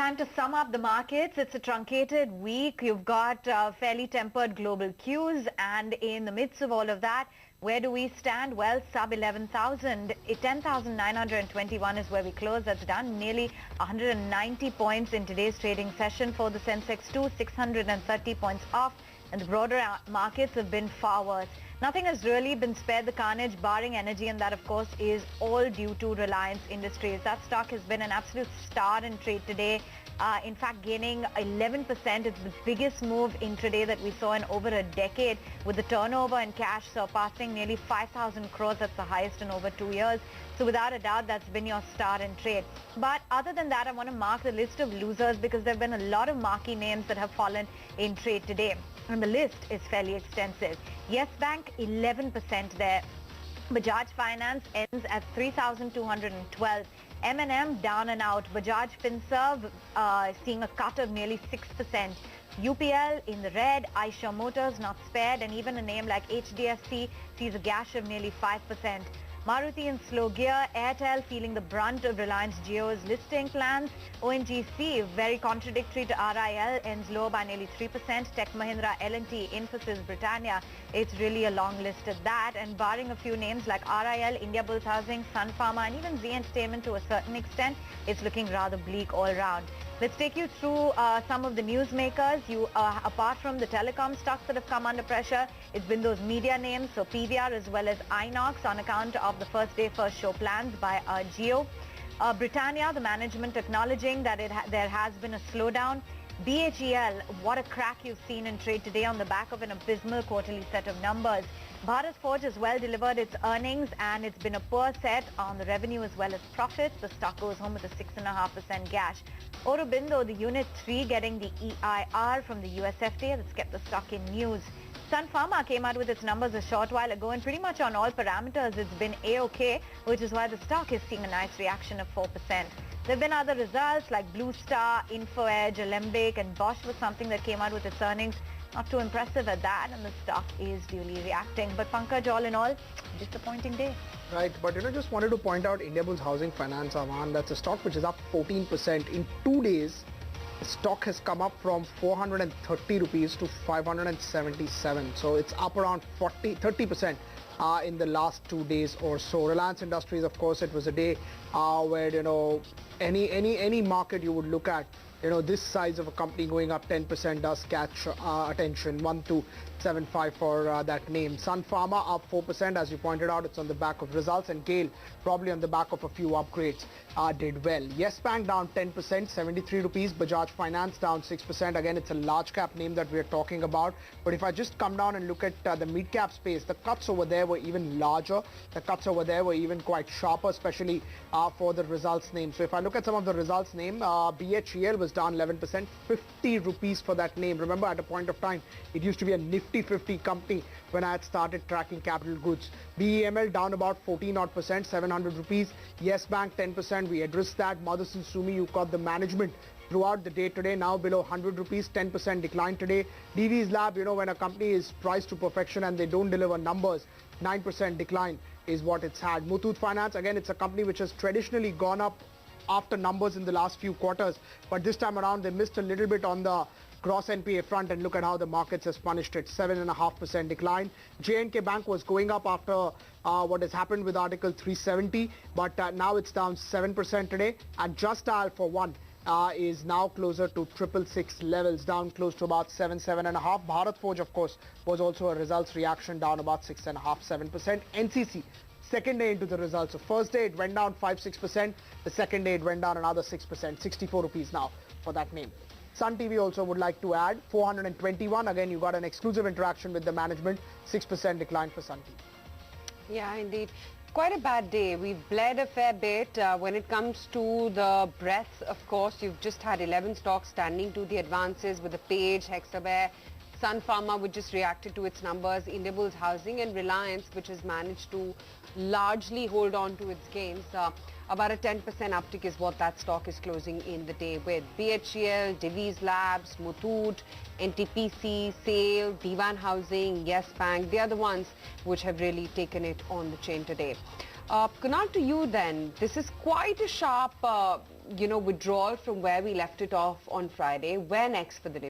time to sum up the markets. It's a truncated week. You've got fairly tempered global cues, and in the midst of all of that, where do we stand? Well, sub 11,000. 10,921 is where we close. That's down nearly 190 points in today's trading session for the Sensex 630 points off, and the broader markets have been far worse. Nothing has really been spared the carnage, barring energy, and that, of course, is all due to Reliance Industries. That stock has been an absolute star in trade today. In fact, gaining 11%. It's the biggest move intraday that we saw in over a decade, with the turnover in cash surpassing nearly 5,000 crores. That's the highest in over 2 years. So without a doubt, that's been your star in trade. But other than that, I want to mark the list of losers because there have been a lot of marquee names that have fallen in trade today. And the list is fairly extensive. Yes Bank, 11% there. Bajaj Finance ends at 3,212. M&M down and out. Bajaj Finserv seeing a cut of nearly 6%. UPL in the red. Eicher Motors not spared, and even a name like HDFC sees a gash of nearly 5%. Maruti in slow gear. Airtel feeling the brunt of Reliance Jio's listing plans. ONGC, very contradictory to RIL, ends lower by nearly 3%. Tech Mahindra, L&T, Infosys, Britannia. It's really a long list at that. And barring a few names like RIL, India Bulls Housing, Sun Pharma, and even Z Entertainment to a certain extent, it's looking rather bleak all round. Let's take you through some of the newsmakers. Apart from the telecom stocks that have come under pressure, it's been those media names, so PVR as well as Inox, on account of the first day, first show plans by Jio. Britannia, the management acknowledging that there has been a slowdown. BHEL, what a crack you've seen in trade today on the back of an abysmal quarterly set of numbers. Bharat Forge as well delivered its earnings, and it's been a poor set on the revenue as well as profits. The stock goes home with a 6.5% gash. Aurobindo, the Unit 3, getting the EIR from the US FDA. That's kept the stock in news. Sun Pharma came out with its numbers a short while ago, and pretty much on all parameters it's been A-OK, which is why the stock is seeing a nice reaction of 4%. There have been other results like Blue Star, InfoEdge, Alembic, and Bosch was something that came out with its earnings. Not too impressive at that, and the stock is duly reacting. But Pankaj, all in all, disappointing day. Right, but just wanted to point out India Bulls Housing Finance, Aman, that's a stock which is up 14%. In 2 days, the stock has come up from 430 rupees to 577. So it's up around 30% in the last 2 days or so. Reliance Industries, of course, it was a day where, any market you would look at, this size of a company going up 10% does catch attention. 1275 for that name. Sun Pharma up 4%. As you pointed out, it's on the back of results, and GAIL probably on the back of a few upgrades did well. Yes Bank down 10%, 73 rupees. Bajaj Finance down 6%. Again, it's a large cap name that we're talking about. But if I just come down and look at the mid cap space, the cuts over there were even larger. The cuts over there were even quite sharper, especially for the results name. So if I look at some of the results name, BHEL was down 11%, 50 rupees for that name. Remember, at a point of time, it used to be a Nifty 50 company when I had started tracking capital goods. BEML down about 14%, 700 rupees. Yes Bank 10%, we addressed that. Motherson Sumi, you got the management throughout the day today, now below 100 rupees, 10% decline today. DV's Lab, when a company is priced to perfection and they don't deliver numbers, 9% decline is what it's had. Muthoot Finance, again, it's a company which has traditionally gone up after numbers in the last few quarters, but this time around they missed a little bit on the gross NPA front, and look at how the markets has punished it, 7.5% decline. J&K Bank was going up after what has happened with Article 370, but now it's down 7% today. And Just Dial for one is now closer to 666 levels, down close to about 7.5. Bharat Forge, of course, was also a results reaction, down about 6.5, 7%. NCC, second day into the results. So first day it went down 5-6%. The second day it went down another 6%. 64 rupees now for that name. Sun TV also would like to add 421. Again, you got an exclusive interaction with the management. 6% decline for Sun TV. Yeah, indeed. Quite a bad day. We've bled a fair bit. When it comes to the breadth, of course, you've just had 11 stocks standing to the advances with the Page, Hexabear, Sun Pharma, which just reacted to its numbers, India Bulls Housing, and Reliance, which has managed to largely hold on to its gains. About a 10% uptick is what that stock is closing in the day with. BHEL, Divi's Labs, Muthoot, NTPC, SAIL, Divan Housing, Yes Bank, they are the ones which have really taken it on the chain today. Kunal, to you then, this is quite a sharp, withdrawal from where we left it off on Friday. Where next for the Nifty?